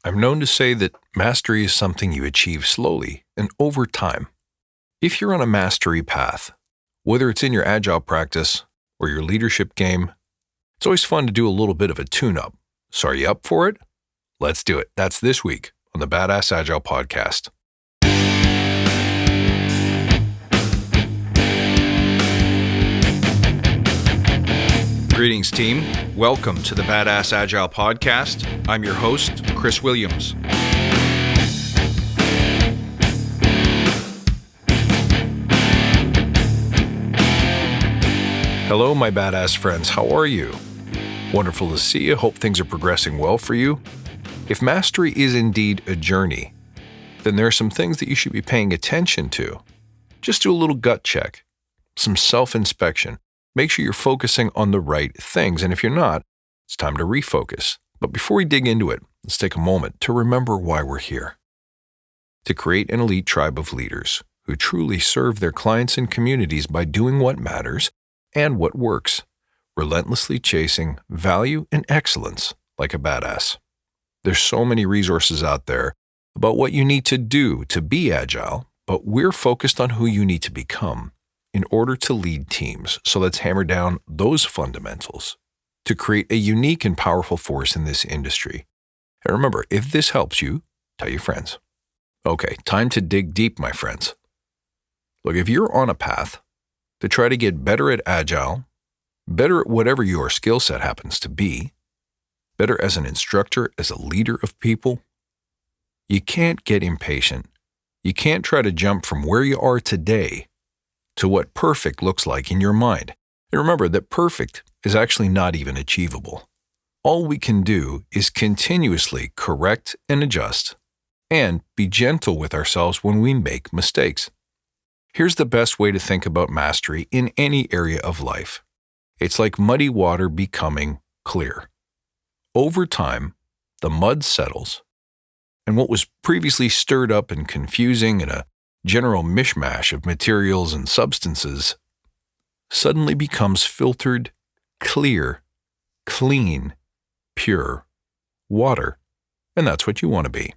I'm known to say that mastery is something you achieve slowly and over time. If you're on a mastery path, whether it's in your Agile practice or your leadership game, it's always fun to do a little bit of a tune-up. So are you up for it? Let's do it. That's this week on the Badass Agile Podcast. Greetings, team. Welcome to the Badass Agile Podcast. I'm your host, Chris Williams. Hello, my badass friends. How are you? Wonderful to see you. Hope things are progressing well for you. If mastery is indeed a journey, then there are some things that you should be paying attention to. Just do a little gut check, some self-inspection. Make sure you're focusing on the right things, and if you're not, it's time to refocus. But before we dig into it, let's take a moment to remember why we're here. To create an elite tribe of leaders who truly serve their clients and communities by doing what matters and what works, relentlessly chasing value and excellence like a badass. There's so many resources out there about what you need to do to be agile, but we're focused on who you need to become in order to lead teams. So let's hammer down those fundamentals to create a unique and powerful force in this industry. And remember, if this helps you, tell your friends. Okay, time to dig deep, my friends. Look, if you're on a path to try to get better at Agile, better at whatever your skill set happens to be, better as an instructor, as a leader of people, you can't get impatient. You can't try to jump from where you are today to what perfect looks like in your mind. And remember that perfect is actually not even achievable. All we can do is continuously correct and adjust and be gentle with ourselves when we make mistakes. Here's the best way to think about mastery in any area of life. It's like muddy water becoming clear. Over time, the mud settles, and what was previously stirred up and confusing in a general mishmash of materials and substances suddenly becomes filtered, clear, clean, pure water. And that's what you want to be.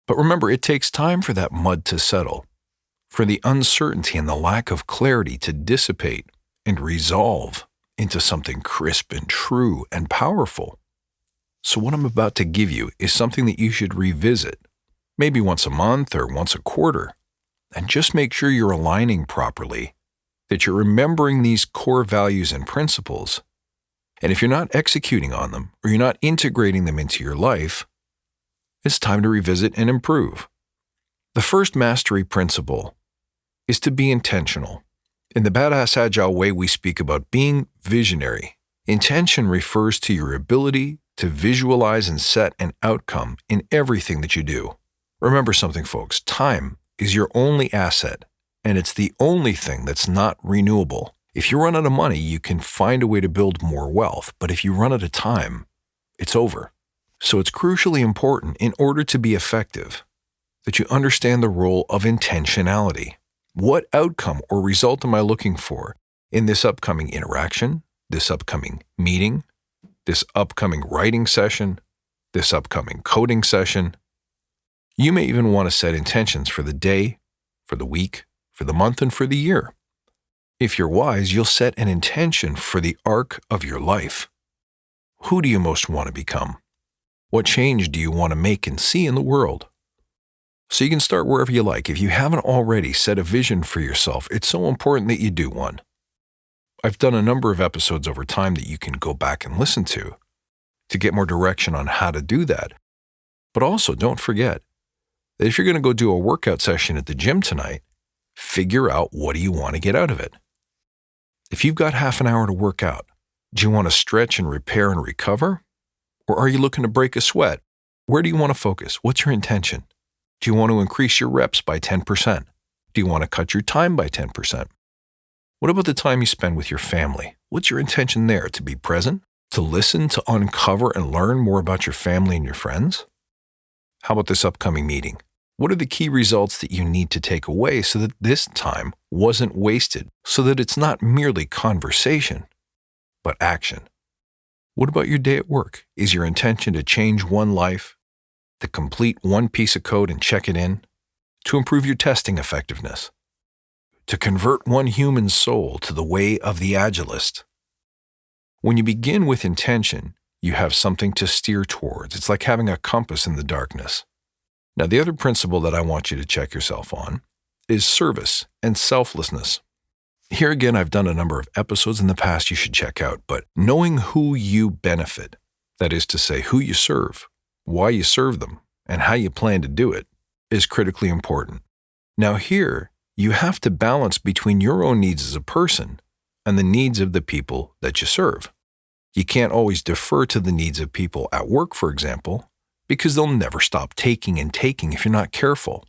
But remember, it takes time for that mud to settle, for the uncertainty and the lack of clarity to dissipate and resolve into something crisp and true and powerful. So what I'm about to give you is something that you should revisit, maybe once a month or once a quarter, and just make sure you're aligning properly, that you're remembering these core values and principles. And if you're not executing on them or you're not integrating them into your life, it's time to revisit and improve. The first mastery principle is to be intentional. In the Badass Agile way, we speak about being visionary. Intention refers to your ability to visualize and set an outcome in everything that you do. Remember something, folks. Time is your only asset, and it's the only thing that's not renewable. If you run out of money, you can find a way to build more wealth, but if you run out of time, it's over. So it's crucially important in order to be effective that you understand the role of intentionality. What outcome or result am I looking for in this upcoming interaction, this upcoming meeting, this upcoming writing session, this upcoming coding session? You may even want to set intentions for the day, for the week, for the month, and for the year. If you're wise, you'll set an intention for the arc of your life. Who do you most want to become? What change do you want to make and see in the world? So you can start wherever you like. If you haven't already set a vision for yourself, it's so important that you do one. I've done a number of episodes over time that you can go back and listen to get more direction on how to do that. But also, don't forget that if you're going to go do a workout session at the gym tonight, figure out what do you want to get out of it. If you've got half an hour to work out, do you want to stretch and repair and recover? Or are you looking to break a sweat? Where do you want to focus? What's your intention? Do you want to increase your reps by 10%? Do you want to cut your time by 10%? What about the time you spend with your family? What's your intention there? To be present? To listen? To uncover and learn more about your family and your friends? How about this upcoming meeting? What are the key results that you need to take away so that this time wasn't wasted, so that it's not merely conversation, but action? What about your day at work? Is your intention to change one life, to complete one piece of code and check it in, to improve your testing effectiveness, to convert one human soul to the way of the Agilist. When you begin with intention, you have something to steer towards. It's like having a compass in the darkness. Now, the other principle that I want you to check yourself on is service and selflessness. Here again, I've done a number of episodes in the past you should check out, but knowing who you benefit, that is to say, who you serve, why you serve them, and how you plan to do it, is critically important. Now here, you have to balance between your own needs as a person and the needs of the people that you serve. You can't always defer to the needs of people at work, for example, because they'll never stop taking and taking if you're not careful.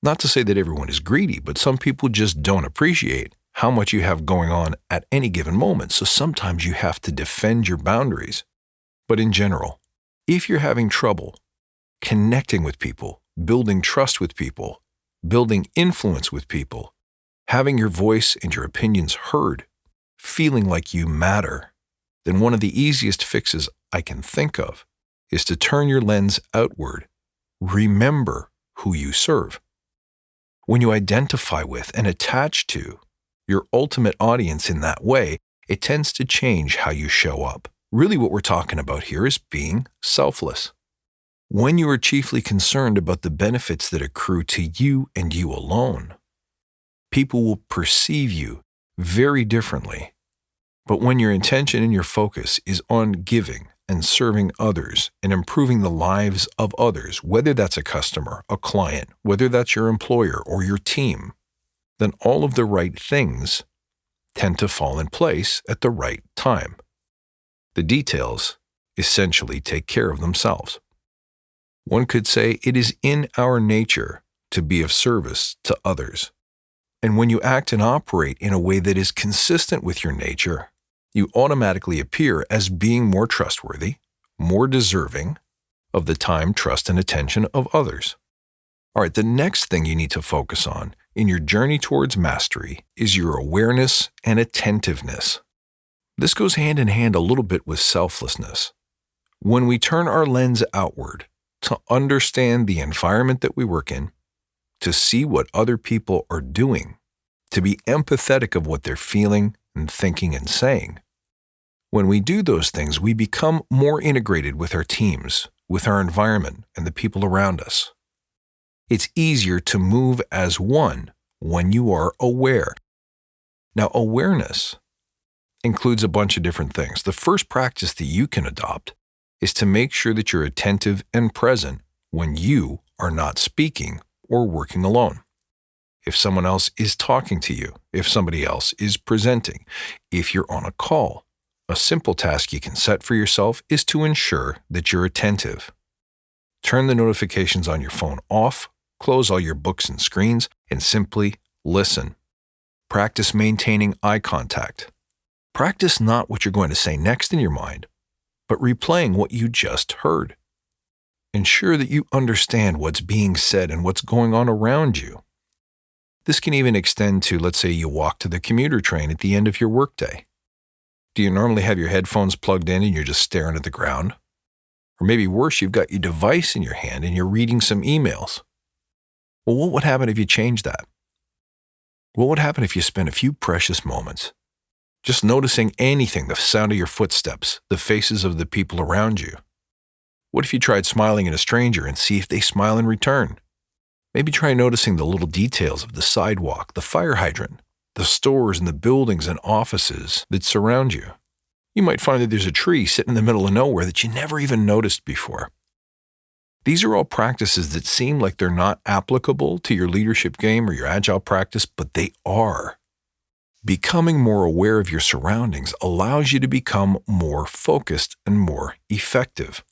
Not to say that everyone is greedy, but some people just don't appreciate how much you have going on at any given moment, so sometimes you have to defend your boundaries. But in general, if you're having trouble connecting with people, building trust with people, building influence with people, having your voice and your opinions heard, feeling like you matter, then one of the easiest fixes I can think of is to turn your lens outward. Remember who you serve. When you identify with and attach to your ultimate audience in that way, it tends to change how you show up. Really what we're talking about here is being selfless. When you are chiefly concerned about the benefits that accrue to you and you alone, people will perceive you very differently. But when your intention and your focus is on giving and serving others and improving the lives of others, whether that's a customer, a client, whether that's your employer or your team, then all of the right things tend to fall in place at the right time. The details essentially take care of themselves. One could say it is in our nature to be of service to others. And when you act and operate in a way that is consistent with your nature, you automatically appear as being more trustworthy, more deserving of the time, trust, and attention of others. All right, the next thing you need to focus on in your journey towards mastery is your awareness and attentiveness. This goes hand in hand a little bit with selflessness. When we turn our lens outward to understand the environment that we work in, to see what other people are doing, to be empathetic of what they're feeling and thinking and saying. When we do those things, we become more integrated with our teams, with our environment, and the people around us. It's easier to move as one when you are aware. Now, awareness includes a bunch of different things. The first practice that you can adopt is to make sure that you're attentive and present when you are not speaking or working alone. If someone else is talking to you, if somebody else is presenting, if you're on a call, a simple task you can set for yourself is to ensure that you're attentive. Turn the notifications on your phone off, close all your books and screens, and simply listen. Practice maintaining eye contact. Practice not what you're going to say next in your mind, but replaying what you just heard. Ensure that you understand what's being said and what's going on around you. This can even extend to, let's say, you walk to the commuter train at the end of your workday. Do you normally have your headphones plugged in and you're just staring at the ground? Or maybe worse, you've got your device in your hand and you're reading some emails. Well, what would happen if you changed that? What would happen if you spent a few precious moments just noticing anything, the sound of your footsteps, the faces of the people around you? What if you tried smiling at a stranger and see if they smile in return? Maybe try noticing the little details of the sidewalk, the fire hydrant, the stores and the buildings and offices that surround you. You might find that there's a tree sitting in the middle of nowhere that you never even noticed before. These are all practices that seem like they're not applicable to your leadership game or your Agile practice, but they are. Becoming more aware of your surroundings allows you to become more focused and more effective.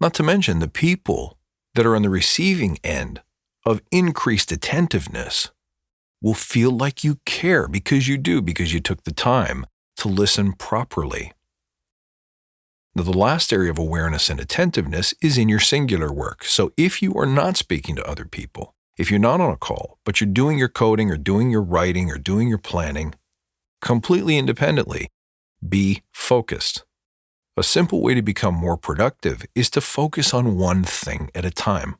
Not to mention the people that are on the receiving end of increased attentiveness will feel like you care because you do, because you took the time to listen properly. Now, the last area of awareness and attentiveness is in your singular work. So if you are not speaking to other people, if you're not on a call, but you're doing your coding or doing your writing or doing your planning completely independently, be focused. A simple way to become more productive is to focus on one thing at a time.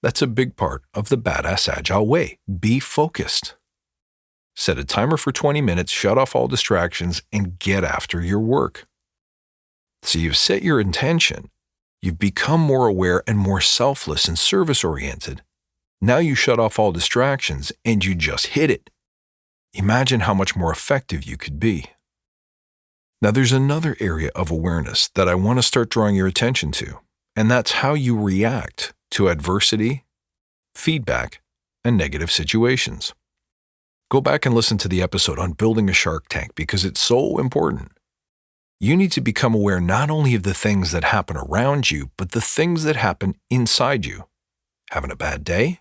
That's a big part of the badass Agile way. Be focused. Set a timer for 20 minutes, shut off all distractions, and get after your work. So you've set your intention. You've become more aware and more selfless and service-oriented. Now you shut off all distractions and you just hit it. Imagine how much more effective you could be. Now there's another area of awareness that I want to start drawing your attention to, and that's how you react to adversity, feedback, and negative situations. Go back and listen to the episode on building a shark tank because it's so important. You need to become aware not only of the things that happen around you, but the things that happen inside you. Having a bad day?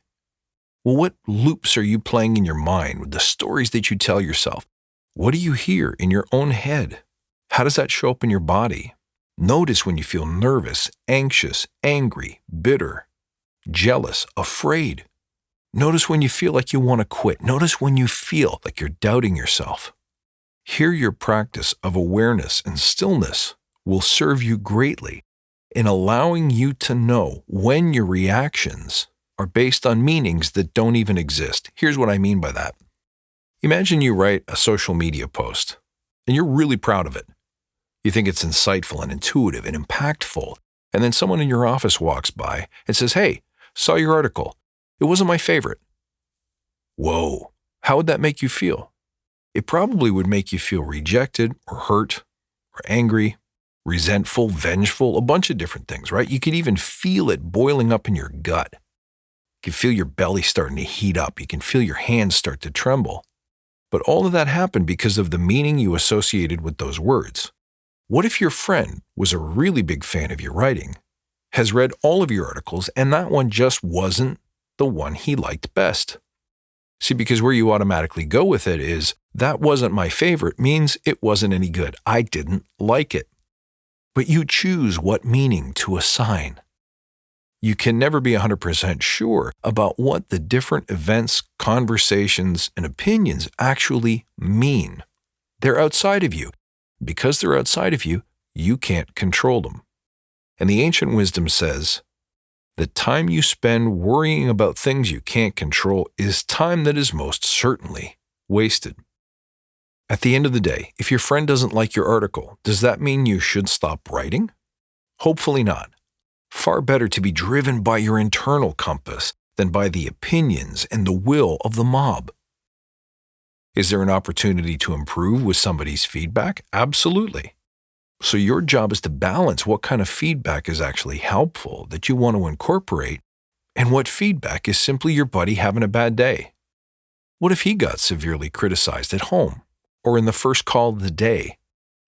Well, what loops are you playing in your mind with the stories that you tell yourself? What do you hear in your own head? How does that show up in your body? Notice when you feel nervous, anxious, angry, bitter, jealous, afraid. Notice when you feel like you want to quit. Notice when you feel like you're doubting yourself. Here, your practice of awareness and stillness will serve you greatly in allowing you to know when your reactions are based on meanings that don't even exist. Here's what I mean by that. Imagine you write a social media post, and you're really proud of it. You think it's insightful and intuitive and impactful, and then someone in your office walks by and says, "Hey, saw your article. It wasn't my favorite." Whoa, how would that make you feel? It probably would make you feel rejected or hurt or angry, resentful, vengeful, a bunch of different things, right? You could even feel it boiling up in your gut. You can feel your belly starting to heat up. You can feel your hands start to tremble. But all of that happened because of the meaning you associated with those words. What if your friend was a really big fan of your writing, has read all of your articles, and that one just wasn't the one he liked best? See, because where you automatically go with it is, that wasn't my favorite means it wasn't any good. I didn't like it. But you choose what meaning to assign. You can never be 100% sure about what the different events, conversations, and opinions actually mean. They're outside of you. Because they're outside of you, you can't control them. And the ancient wisdom says, the time you spend worrying about things you can't control is time that is most certainly wasted. At the end of the day, if your friend doesn't like your article, does that mean you should stop writing? Hopefully not. Far better to be driven by your internal compass than by the opinions and the will of the mob. Is there an opportunity to improve with somebody's feedback? Absolutely. So your job is to balance what kind of feedback is actually helpful that you want to incorporate and what feedback is simply your buddy having a bad day. What if he got severely criticized at home or in the first call of the day,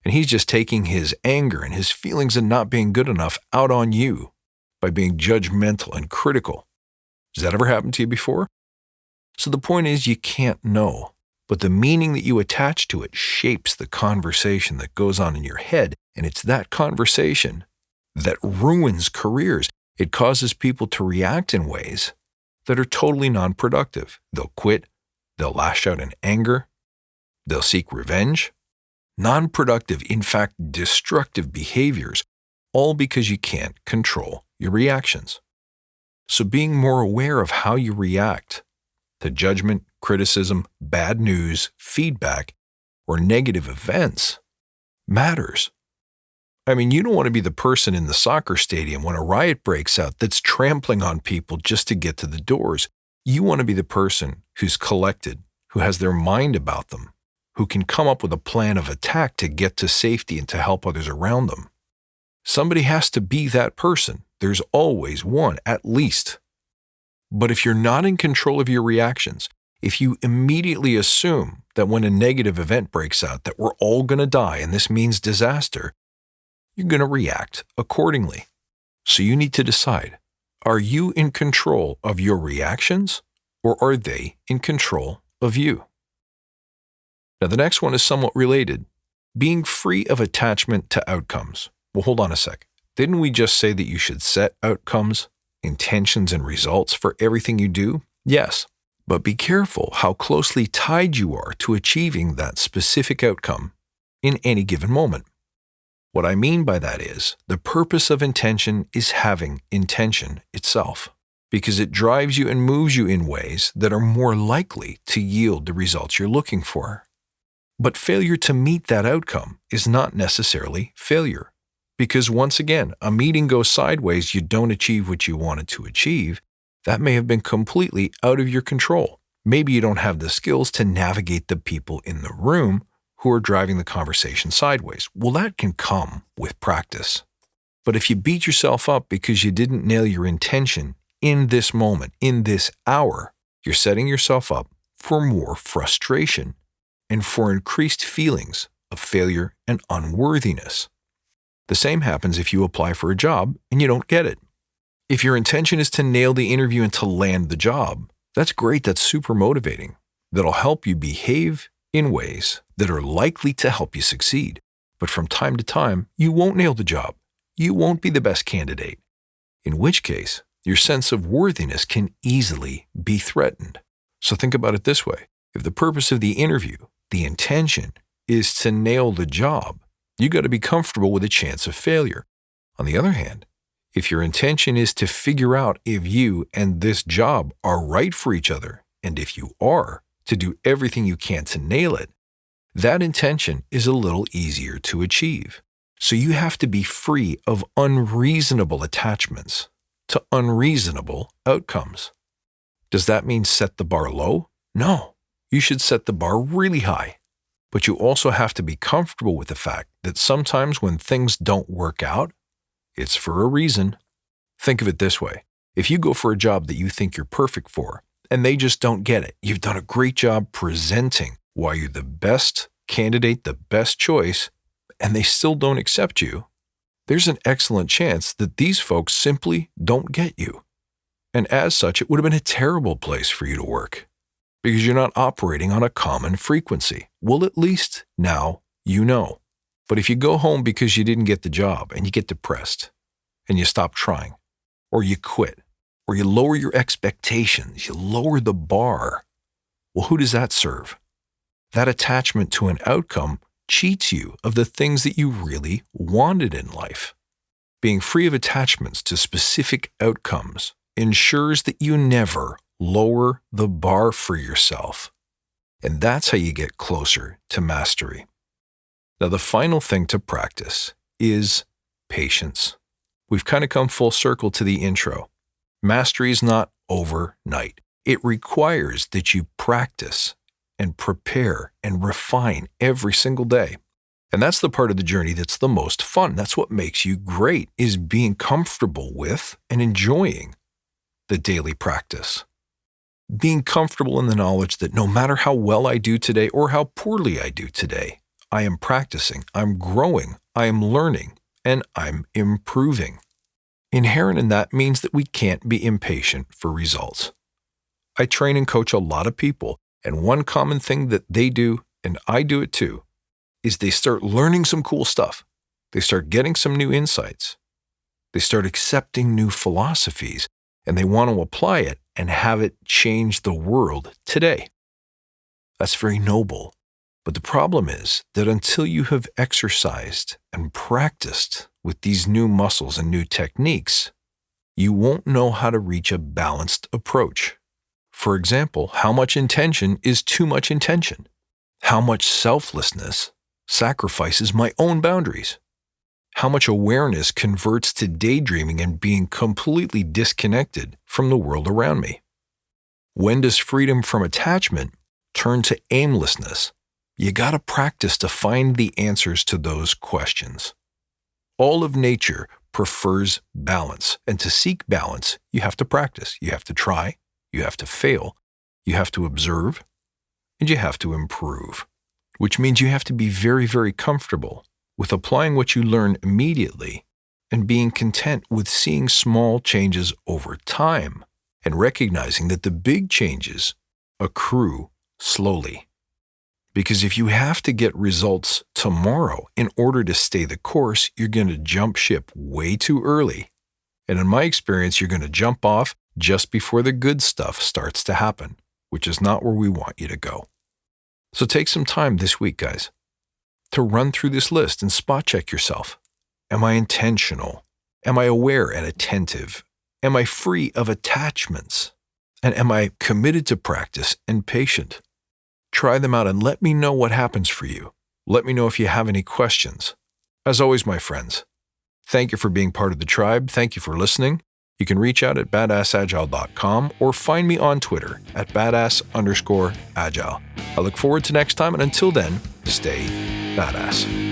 and he's just taking his anger and his feelings of not being good enough out on you by being judgmental and critical? Has that ever happened to you before? So the point is, you can't know, but the meaning that you attach to it shapes the conversation that goes on in your head, and it's that conversation that ruins careers. It causes people to react in ways that are totally non-productive. They'll quit, they'll lash out in anger, they'll seek revenge. Non-productive, in fact, destructive behaviors, all because you can't control your reactions. So being more aware of how you react to judgment, criticism, bad news, feedback, or negative events matters. I mean, you don't want to be the person in the soccer stadium when a riot breaks out that's trampling on people just to get to the doors. You want to be the person who's collected, who has their mind about them, who can come up with a plan of attack to get to safety and to help others around them. Somebody has to be that person. There's always one, at least. But if you're not in control of your reactions, if you immediately assume that when a negative event breaks out that we're all going to die and this means disaster, you're going to react accordingly. So you need to decide, are you in control of your reactions or are they in control of you? Now the next one is somewhat related, being free of attachment to outcomes. Well, hold on a sec. Didn't we just say that you should set outcomes, intentions, and results for everything you do? Yes, but be careful how closely tied you are to achieving that specific outcome in any given moment. What I mean by that is, the purpose of intention is having intention itself, because it drives you and moves you in ways that are more likely to yield the results you're looking for. But failure to meet that outcome is not necessarily failure, because once again, a meeting goes sideways, you don't achieve what you wanted to achieve. That may have been completely out of your control. Maybe you don't have the skills to navigate the people in the room who are driving the conversation sideways. Well, that can come with practice. But if you beat yourself up because you didn't nail your intention in this moment, in this hour, you're setting yourself up for more frustration and for increased feelings of failure and unworthiness. The same happens if you apply for a job and you don't get it. If your intention is to nail the interview and to land the job, that's great, that's super motivating. That'll help you behave in ways that are likely to help you succeed. But from time to time, you won't nail the job. You won't be the best candidate. In which case, your sense of worthiness can easily be threatened. So think about it this way. If the purpose of the interview, the intention, is to nail the job, you got to be comfortable with a chance of failure. On the other hand, if your intention is to figure out if you and this job are right for each other, and if you are, to do everything you can to nail it, that intention is a little easier to achieve. So you have to be free of unreasonable attachments to unreasonable outcomes. Does that mean set the bar low? No, you should set the bar really high. But you also have to be comfortable with the fact that sometimes when things don't work out, it's for a reason. Think of it this way. If you go for a job that you think you're perfect for, and they just don't get it, you've done a great job presenting why you're the best candidate, the best choice, and they still don't accept you, there's an excellent chance that these folks simply don't get you. And as such, it would have been a terrible place for you to work because you're not operating on a common frequency. Well, at least now you know. But if you go home because you didn't get the job and you get depressed and you stop trying, or you quit, or you lower your expectations, you lower the bar, well, who does that serve? That attachment to an outcome cheats you of the things that you really wanted in life. Being free of attachments to specific outcomes ensures that you never lower the bar for yourself. And that's how you get closer to mastery. Now, the final thing to practice is patience. We've kind of come full circle to the intro. Mastery is not overnight. It requires that you practice and prepare and refine every single day. And that's the part of the journey that's the most fun. That's what makes you great, is being comfortable with and enjoying the daily practice. Being comfortable in the knowledge that no matter how well I do today or how poorly I do today, I am practicing, I'm growing, I am learning, and I'm improving. Inherent in that means that we can't be impatient for results. I train and coach a lot of people, and one common thing that they do, and I do it too, is they start learning some cool stuff. They start getting some new insights. They start accepting new philosophies, and they want to apply it and have it change the world today. That's very noble. But the problem is that until you have exercised and practiced with these new muscles and new techniques, you won't know how to reach a balanced approach. For example, how much intention is too much intention? How much selflessness sacrifices my own boundaries? How much awareness converts to daydreaming and being completely disconnected from the world around me? When does freedom from attachment turn to aimlessness? You gotta practice to find the answers to those questions. All of nature prefers balance, and to seek balance, you have to practice. You have to try, you have to fail, you have to observe, and you have to improve, which means you have to be very, very comfortable with applying what you learn immediately and being content with seeing small changes over time and recognizing that the big changes accrue slowly. Because if you have to get results tomorrow in order to stay the course, you're going to jump ship way too early. And in my experience, you're going to jump off just before the good stuff starts to happen, which is not where we want you to go. So take some time this week, guys, to run through this list and spot check yourself. Am I intentional? Am I aware and attentive? Am I free of attachments? And am I committed to practice and patient? Try them out and let me know what happens for you. Let me know if you have any questions. As always, my friends, thank you for being part of the tribe. Thank you for listening. You can reach out at badassagile.com or find me on Twitter at badass_agile. I look forward to next time, and until then, stay badass.